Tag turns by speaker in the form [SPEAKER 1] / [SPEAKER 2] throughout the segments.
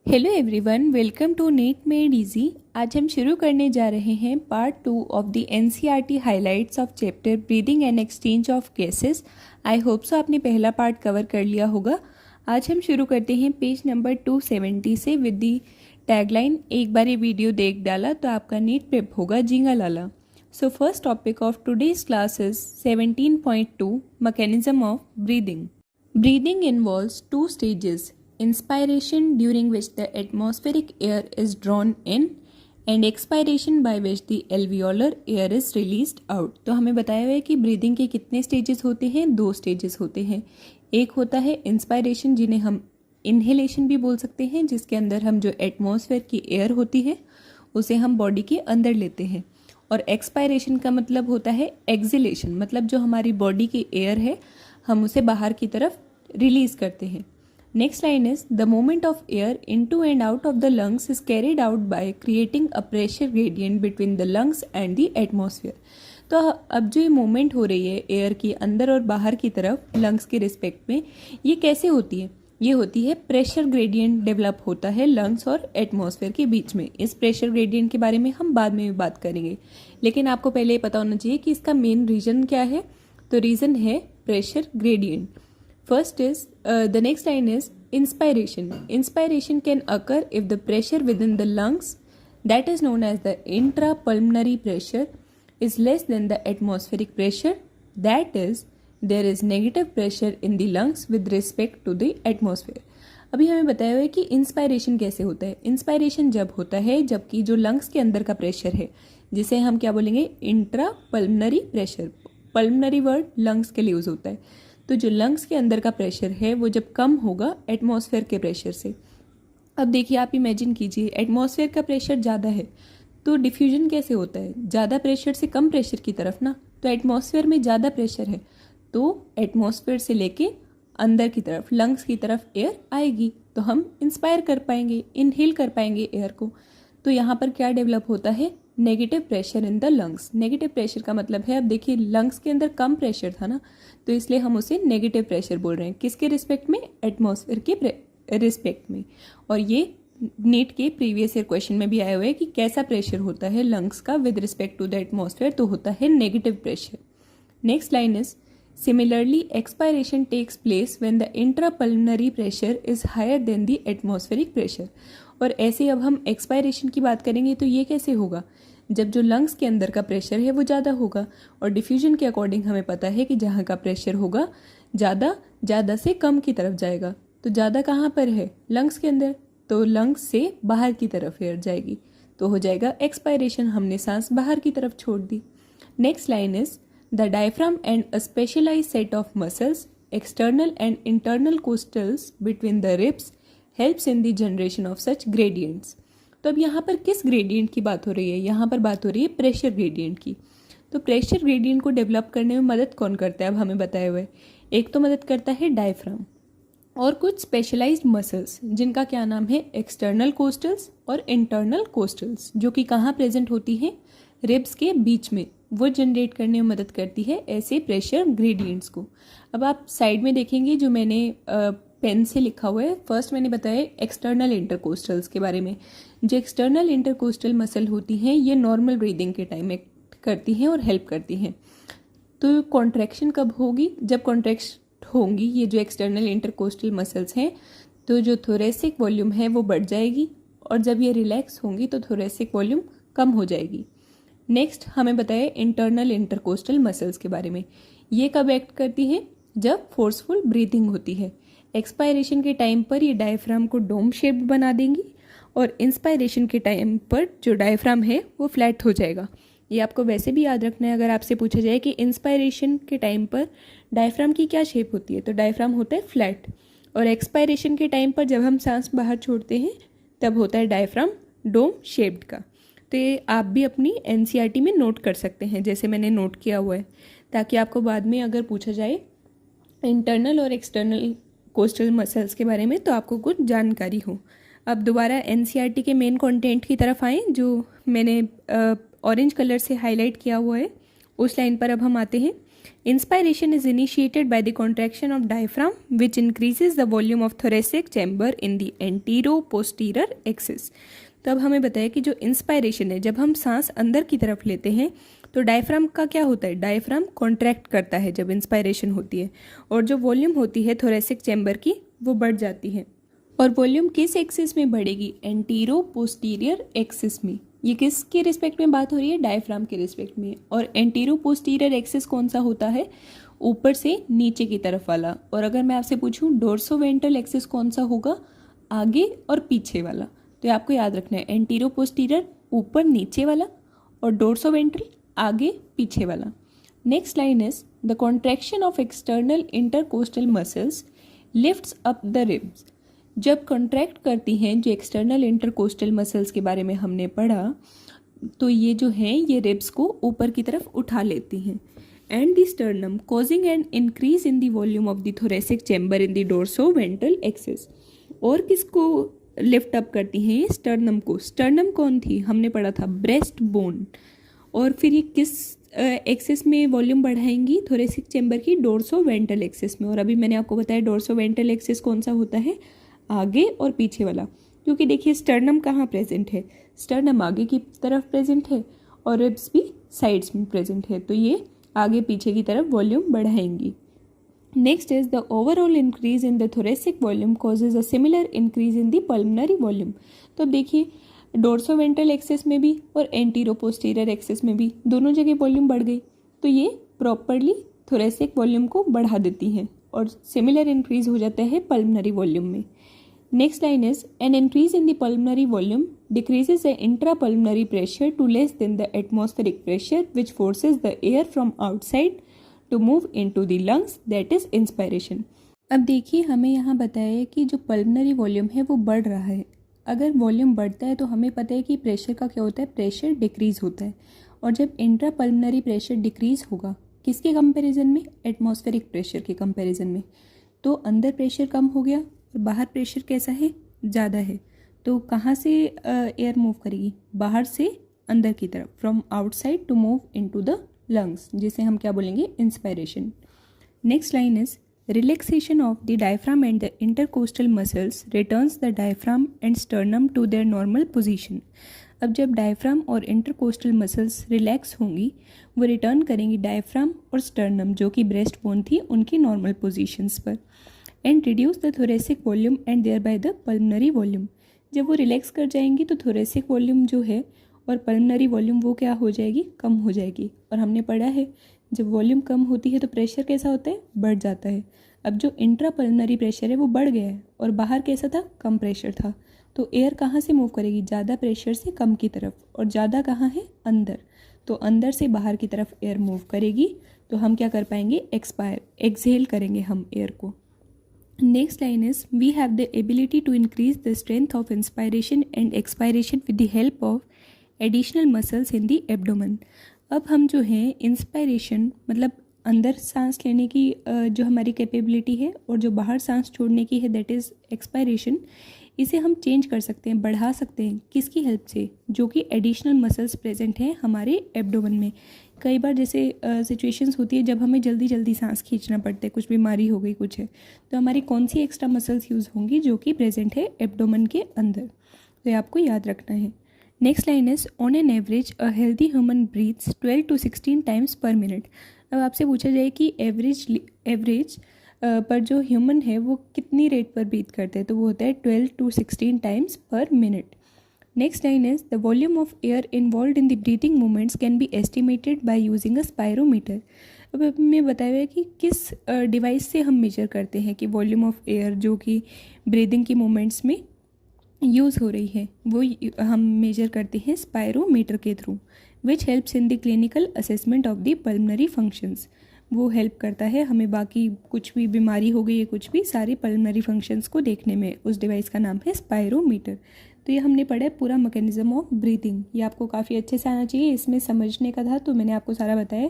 [SPEAKER 1] Hello everyone, welcome to NEET made easy. आज हम शुरू करने जा रहे हैं part 2 of the NCERT highlights of chapter breathing and exchange of gases. I hope so आपने पहला पार्ट कवर कर लिया होगा। आज हम शुरू करते हैं पेज नंबर 270 से विद दी टैगलाइन एक बार ये वीडियो देख डाला तो आपका नीट प्रेप होगा जिंगा लाला। So first topic of today's class is 17.2 mechanism of breathing. Breathing involves two stages: inspiration, during which the atmospheric air is drawn in, and expiration, by which the alveolar air is released out। तो हमें बताया हुआ है कि breathing के कितने stages होते हैं? 2 स्टेजेस होते हैं। एक होता है इंस्पायरेशन, जिन्हें हम इनहेलेशन भी बोल सकते हैं, जिसके अंदर हम जो एटमॉस्फेयर की एयर होती है उसे हम बॉडी के अंदर लेते हैं। और एक्सपायरेशन का मतलब होता है एक्सिलेशन, मतलब जो हमारी बॉडी की एयर है हम उसे बाहर की तरफ रिलीज करते हैं। Next line is the movement of air into and out of the lungs is carried out by creating a pressure gradient between the lungs and the atmosphere. तो अब जो ये मूवमेंट हो रही है एयर की अंदर और बाहर की तरफ लंग्स के रिस्पेक्ट में, ये कैसे होती है? ये होती है प्रेशर ग्रेडियंट डेवलप होता है लंग्स और एटमॉस्फेयर के बीच में। इस प्रेशर ग्रेडियंट के बारे में हम बाद में भी बात करेंगे, लेकिन आपको पहले ये पता होना चाहिए कि इसका मेन रीजन क्या है। तो रीजन है pressure gradient. First is the next line is inspiration. Inspiration can occur if the pressure within the lungs, that is known as the intrapulmonary pressure, is less than the atmospheric pressure. That is, there is negative pressure in the lungs with respect to the atmosphere. अभी हमें बताया हुआ है कि inspiration कैसे होता है। Inspiration जब होता है जबकि जो लंग्स के अंदर का प्रेशर है, जिसे हम क्या बोलेंगे, इंट्रापल्मनरी प्रेशर। पल्मनरी वर्ड लंग्स के लिए यूज होता है। तो जो लंग्स के अंदर का प्रेशर है वो जब कम होगा एटमॉस्फेयर के प्रेशर से। अब देखिए, आप इमेजिन कीजिए एटमॉस्फेयर का प्रेशर ज़्यादा है तो डिफ्यूजन कैसे होता है? ज़्यादा प्रेशर से कम प्रेशर की तरफ ना। तो एटमॉस्फेयर में ज़्यादा प्रेशर है तो एटमॉस्फेयर से लेके अंदर की तरफ लंग्स की तरफ एयर आएगी तो हम इंस्पायर कर पाएंगे, इनहेल कर पाएंगे एयर को। तो यहाँ पर क्या डेवलप होता है? Negative pressure in the lungs. Negative pressure का मतलब है, अब देखिए लंग्स के अंदर कम प्रेशर था ना, तो इसलिए हम उसे नेगेटिव प्रेशर बोल रहे हैं। किसके रिस्पेक्ट में? एटमॉस्फेयर के रिस्पेक्ट में। और ये नीट के प्रीवियस ईयर क्वेश्चन में भी आया हुआ है कि कैसा प्रेशर होता है लंग्स का with respect to the atmosphere, तो होता है negative pressure. Next line is similarly expiration takes place when the intrapulmonary pressure is higher than the atmospheric pressure. और ऐसे अब हम एक्सपायरेशन की बात करेंगे तो ये कैसे होगा? जब जो लंग्स के अंदर का प्रेशर है वो ज़्यादा होगा। और डिफ्यूजन के अकॉर्डिंग हमें पता है कि जहाँ का प्रेशर होगा ज़्यादा से कम की तरफ जाएगा। तो ज़्यादा कहाँ पर है? लंग्स के अंदर। तो लंग्स से बाहर की तरफ एयर जाएगी तो हो जाएगा एक्सपायरेशन, हमने सांस बाहर की तरफ छोड़ दी। Next line is the diaphragm and a specialised set of muscles external and internal costals between the ribs helps in the generation of such gradients. तो अब यहाँ पर किस ग्रेडियंट की बात हो रही है? यहाँ पर बात हो रही है प्रेशर ग्रेडियंट की। तो प्रेशर ग्रेडियंट को डेवलप करने में मदद कौन करता है? अब हमें बताया हुआ है, एक तो मदद करता है डायफ्राम और कुछ स्पेशलाइज्ड मसल्स जिनका क्या नाम है? एक्सटर्नल कोस्टल्स और इंटरनल कोस्टल्स, जो कि कहाँ प्रेजेंट होती हैं? रिब्स के बीच में। वो जनरेट करने में मदद करती है ऐसे प्रेशर ग्रेडियंट्स को। अब आप साइड में देखेंगे जो मैंने पेन से लिखा हुआ है। फर्स्ट मैंने बताया एक्सटर्नल इंटरकोस्टल्स के बारे में। जो एक्सटर्नल इंटरकोस्टल मसल होती हैं ये नॉर्मल ब्रीदिंग के टाइम एक्ट करती हैं और हेल्प करती हैं। तो कॉन्ट्रैक्शन कब होगी? जब कॉन्ट्रैक्ट होंगी ये जो एक्सटर्नल इंटरकोस्टल मसल्स हैं तो जो थोरेसिक वॉल्यूम है वो बढ़ जाएगी, और जब ये रिलैक्स होंगी तो थोरेसिक वॉल्यूम कम हो जाएगी। नेक्स्ट हमें बताया इंटरनल इंटरकोस्टल मसल्स के बारे में। ये कब एक्ट करती हैं? जब फोर्सफुल ब्रीदिंग होती है। एक्सपायरेशन के टाइम पर ये डायफ्राम को डोम शेप्ड बना देंगी और इंस्पायरेशन के टाइम पर जो डायफ्राम है वो फ्लैट हो जाएगा। ये आपको वैसे भी याद रखना है, अगर आपसे पूछा जाए कि इंस्पायरेशन के टाइम पर डायफ्राम की क्या शेप होती है, तो डायफ्राम होता है फ्लैट, और एक्सपायरेशन के टाइम पर जब हम सांस बाहर छोड़ते हैं तब होता है डायफ्राम डोम शेप्ड का। तो ये आप भी अपनी एनसीईआरटी में नोट कर सकते हैं जैसे मैंने नोट किया हुआ है, ताकि आपको बाद में अगर पूछा जाए इंटरनल और एक्सटर्नल कोस्टल मसल्स के बारे में तो आपको कुछ जानकारी हो। अब दोबारा एनसीईआरटी के मेन कंटेंट की तरफ आएँ, जो मैंने ऑरेंज कलर से हाईलाइट किया हुआ है उस लाइन पर अब हम आते हैं। Inspiration is initiated by the contraction of diaphragm, which increases the volume of thoracic chamber in the anteroposterior axis. तो अब हमें बताया कि जो इंस्पायरेशन है, जब हम सांस अंदर की तरफ लेते हैं तो डायफ्राम का क्या होता है, डायफ्राम कॉन्ट्रैक्ट करता है जब इंस्पायरेशन होती है, और जो वॉल्यूम होती है थोरेसिक चैम्बर की वो बढ़ जाती है। और वॉल्यूम किस एक्सिस में बढ़ेगी, एंटीरो पोस्टीरियर एक्सिस में। ये किसके रिस्पेक्ट में बात हो रही है, डायफ्राम के रिस्पेक्ट में। और एंटीरो पोस्टीरियर एक्सिस कौन सा होता है, ऊपर से नीचे की तरफ वाला। और अगर मैं आपसे पूछूं डोर्सोवेंट्रल एक्सिस कौन सा होगा, आगे और पीछे वाला। तो ये आपको याद रखना है, एंटीरो पोस्टीरियर ऊपर नीचे वाला और डोर्सोवेंट्रल आगे पीछे वाला। Next line is the contraction of external intercostal muscles lifts up the ribs. जब कॉन्ट्रैक्ट करती हैं जो एक्सटर्नल इंटरकोस्टल मसल्स के बारे में हमने पढ़ा, तो ये जो हैं ये रिब्स को ऊपर की तरफ उठा लेती हैं। And the sternum causing an increase in the volume of the thoracic chamber in the dorsoventral axis. और किसको लिफ्ट अप करती हैं ये, स्टर्नम को। स्टर्नम कौन थी, हमने पढ़ा था ब्रेस्ट बोन। और फिर ये किस एक्सिस में वॉल्यूम बढ़ाएंगी, थोरेसिक चैम्बर की डोर्सोवेंट्रल एक्सिस में। और अभी मैंने आपको बताया डोर्सोवेंट्रल एक्सिस कौन सा होता है, आगे और पीछे वाला। क्योंकि देखिए स्टर्नम कहाँ प्रेजेंट है, स्टर्नम आगे की तरफ प्रेजेंट है और रिब्स भी साइड्स में प्रेजेंट है, तो ये आगे पीछे की तरफ वॉल्यूम बढ़ाएंगी। Next is the overall increase in the thoracic volume causes a similar increase in the pulmonary volume. तो अब देखिए डोर्सोवेंट्रल एक्सिस में भी और एंटीरो पोस्टीरियर एक्सिस में भी दोनों जगह वॉल्यूम बढ़ गई, तो ये प्रॉपरली थोरेसिक वॉल्यूम को बढ़ा देती हैं और सिमिलर इंक्रीज हो जाता है पल्मनरी वॉल्यूम में। Next line is an increase in the pulmonary volume decreases the intra pulmonary pressure to less than the atmospheric pressure which forces the air from outside to move into the lungs, that is inspiration. अब देखिए हमें यहाँ बताया है कि जो pulmonary volume है वो बढ़ रहा है। अगर वॉल्यूम बढ़ता है तो हमें पता है कि प्रेशर का क्या होता है, प्रेशर डिक्रीज होता है। और जब इंट्रा पल्मनरी प्रेशर डिक्रीज होगा किसके कंपैरिजन में, एटमॉस्फेरिक प्रेशर के कंपैरिजन में, तो अंदर प्रेशर कम हो गया और बाहर प्रेशर कैसा है, ज़्यादा है। तो कहाँ से एयर मूव करेगी, बाहर से अंदर की तरफ, from outside to move into the lungs, जिसे हम क्या बोलेंगे, inspiration. Next line is relaxation of the diaphragm and the intercostal muscles returns the diaphragm and sternum to their normal position। अब जब डायफ्राम और इंटरकोस्टल मसल्स रिलैक्स होंगी वो return करेंगी डायफ्राम और स्टर्नम जो कि ब्रेस्ट बोन थी उनकी नॉर्मल पोजीशंस पर। And reduce the thoracic volume and thereby the pulmonary volume. जब वो रिलैक्स कर जाएंगी तो थोरेसिक वॉल्यूम जो है और पल्मनरी वॉल्यूम वो क्या हो जाएगी, कम हो जाएगी। और हमने पढ़ा है जब वॉल्यूम कम होती है तो प्रेशर कैसा होता है, बढ़ जाता है। अब जो इंट्रा पल्मनरी प्रेशर है वो बढ़ गया है और बाहर कैसा था, कम प्रेशर था, तो एयर कहाँ से मूव करेगी, ज़्यादा प्रेशर से कम की तरफ, और ज़्यादा कहाँ है, अंदर, तो अंदर से बाहर की तरफ एयर मूव करेगी। तो हम क्या कर पाएंगे, एक्सहेल करेंगे हम एयर को। Next line is we have the ability to increase the strength of inspiration and expiration with the help of additional muscles in the abdomen. अब हम जो है इंस्पायरेशन मतलब अंदर सांस लेने की जो हमारी कैपेबिलिटी है और जो बाहर सांस छोड़ने की है दैट इज़ एक्सपायरेशन, इसे हम चेंज कर सकते हैं, बढ़ा सकते हैं। किसकी हेल्प से, जो कि एडिशनल मसल्स प्रेजेंट हैं हमारे एब्डोमेन में। कई बार जैसे सिचुएशंस होती है जब हमें जल्दी जल्दी सांस खींचना पड़ता है, कुछ बीमारी हो गई कुछ है, तो हमारी कौन सी एक्स्ट्रा मसल्स यूज़ होंगी जो कि प्रेजेंट है एब्डोमेन के अंदर, तो ये आपको याद रखना है। Next line is on an average a healthy human breathes 12 to 16 times per minute. अब आपसे पूछा जाए कि एवरेज पर जो ह्यूमन है वो कितनी रेट पर ब्रीथ करते हैं, तो वो होता है 12 to 16 times per minute. Next line is the volume of air involve in the breathing movements can be estimated by using a spirometer. अब हमें बताया हुआ है कि किस डिवाइस से हम मेजर करते हैं कि वॉल्यूम ऑफ एयर जो कि ब्रीदिंग की मूवमेंट्स में यूज़ हो रही है वो हम मेजर करते हैं स्पायरोमीटर के through, which helps in the clinical assessment of the pulmonary functions. वो हेल्प करता है हमें बाकी कुछ भी बीमारी हो गई है कुछ भी, सारे पल्मनरी फंक्शंस को देखने में। उस डिवाइस का नाम है स्पायरोमीटर। तो ये हमने पढ़ा है पूरा मैकेनिज्म ऑफ ब्रीथिंग, ये आपको काफ़ी अच्छे से आना चाहिए, इसमें समझने का था तो मैंने आपको सारा बताया।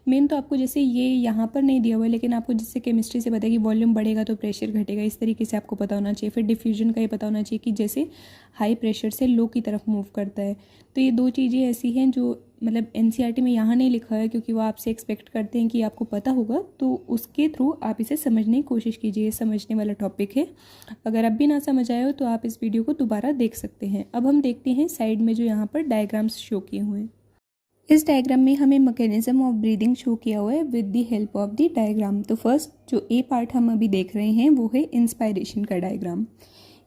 [SPEAKER 1] मेन तो आपको जैसे ये यहाँ पर नहीं दिया हुआ है लेकिन आपको जिससे केमिस्ट्री से पता है कि वॉल्यूम बढ़ेगा तो प्रेशर घटेगा, इस तरीके से आपको पता होना चाहिए। फिर डिफ्यूजन का ये पता होना चाहिए कि जैसे हाई प्रेशर से लो की तरफ मूव करता है, तो तो ये दो चीज़ें ऐसी हैं जो मतलब एनसीईआरटी में यहाँ नहीं लिखा है, क्योंकि वो आपसे एक्सपेक्ट करते हैं कि आपको पता होगा, तो उसके थ्रू आप इसे समझने की कोशिश कीजिए। ये समझने वाला टॉपिक है। अगर अब भी ना समझ आए हो तो आप इस वीडियो को दोबारा देख सकते हैं। अब हम देखते हैं साइड में जो यहाँ पर डायग्राम्स शो किए हुए हैं। इस डायग्राम में हमें मैकेनिज्म ऑफ ब्रीदिंग शो किया हुआ है with the help of the diagram. तो फर्स्ट जो ए पार्ट हम अभी देख रहे हैं वो है इंस्पायरेशन का डायग्राम।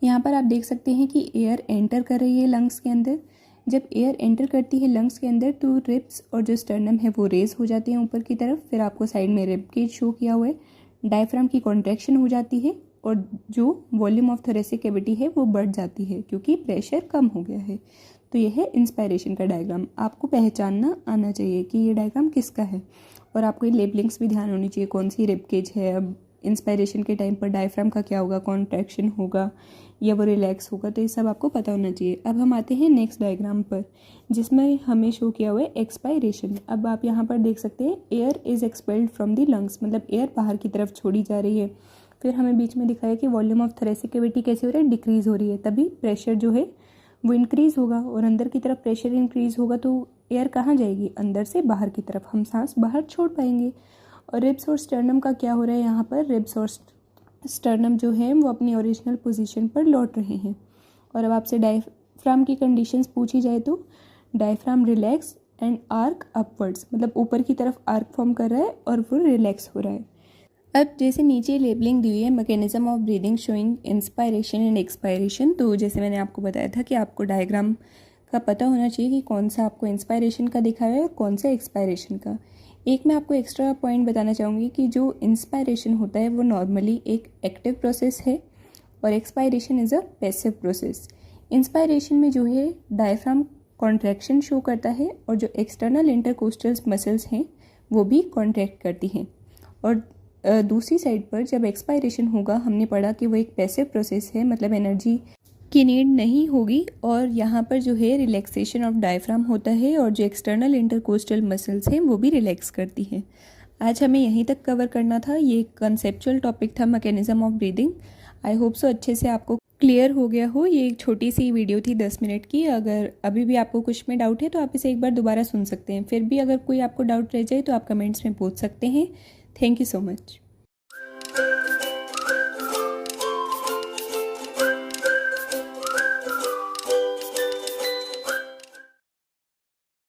[SPEAKER 1] यहाँ पर आप देख सकते हैं कि एयर एंटर कर रही है लंग्स के अंदर। जब एयर एंटर करती है लंग्स के अंदर तो रिब्स और जो स्टर्नम है वो रेज हो जाते हैं ऊपर की तरफ। फिर आपको साइड में रिब केज शो किया हुआ है। डायफ्राम की कॉन्ट्रैक्शन हो जाती है और जो वॉल्यूम ऑफ थोरेसिक कैविटी है वो बढ़ जाती है क्योंकि प्रेशर कम हो गया है। तो यह है इंस्पायरेशन का डायग्राम। आपको पहचानना आना चाहिए कि ये डायग्राम किसका है, और आपको ये लेबलिंग्स भी ध्यान होनी चाहिए, कौन सी रिब केज है। अब इंस्पायरेशन के टाइम पर डायफ्राम का क्या होगा, कॉन्ट्रैक्शन होगा या वो रिलैक्स होगा, तो ये सब आपको पता होना चाहिए। अब हम आते हैं नेक्स्ट डायग्राम पर, जिसमें हमें शो किया हुआ है एक्सपायरेशन। अब आप यहाँ पर देख सकते हैं air is expelled from the lungs, मतलब एयर बाहर की तरफ छोड़ी जा रही है। फिर हमें बीच में दिखाया कि वॉल्यूम ऑफ थोरेसिक कैविटी कैसे हो रहा है, डिक्रीज़ हो रही है, तभी प्रेशर जो है वो इंक्रीज़ होगा, और अंदर की तरफ प्रेशर इंक्रीज़ होगा तो एयर कहाँ जाएगी, अंदर से बाहर की तरफ, हम सांस बाहर छोड़ पाएंगे। और रिब्स और स्टर्नम का क्या हो रहा है, यहाँ पर रिब्स और स्टर्नम जो है वो अपनी ओरिजिनल पोजीशन पर लौट रहे हैं। और अब आपसे डायफ्राम की कंडीशंस पूछी जाए तो diaphragm relax and arc upwards, मतलब ऊपर की तरफ आर्क फॉर्म कर रहा है और वो रिलैक्स हो रहा है। अब जैसे नीचे लेबलिंग दी हुई है mechanism of breathing showing inspiration and expiration, तो जैसे मैंने आपको बताया था कि आपको डायग्राम का पता होना चाहिए कि कौन सा आपको इंस्पायरेशन का दिखा है और कौन सा एक्सपायरेशन का। एक मैं आपको एक्स्ट्रा पॉइंट बताना चाहूँगी कि जो इंस्पायरेशन होता है वो नॉर्मली एक एक्टिव प्रोसेस है और expiration is a passive process. Inspiration में जो है डायफ्राम कॉन्ट्रैक्शन शो करता है और जो एक्सटर्नल इंटरकोस्टल मसल्स हैं वो भी कॉन्ट्रैक्ट करती हैं। और दूसरी साइड पर जब एक्सपायरेशन होगा, हमने पढ़ा कि वो एक पैसिव प्रोसेस है, मतलब एनर्जी की नीड नहीं होगी, और यहाँ पर जो है रिलैक्सेशन ऑफ डायफ्राम होता है और जो एक्सटर्नल इंटरकोस्टल मसल्स हैं वो भी रिलैक्स करती हैं। आज हमें यहीं तक कवर करना था। ये कंसेप्चुअल टॉपिक था mechanism of breathing. I hope सो अच्छे से आपको क्लियर हो गया हो। ये एक छोटी सी वीडियो थी 10 मिनट की। अगर अभी भी आपको कुछ में डाउट है तो आप इसे एक बार दोबारा सुन सकते हैं। फिर भी अगर कोई आपको डाउट रह जाए तो आप कमेंट्स में पूछ सकते हैं। Thank you so much.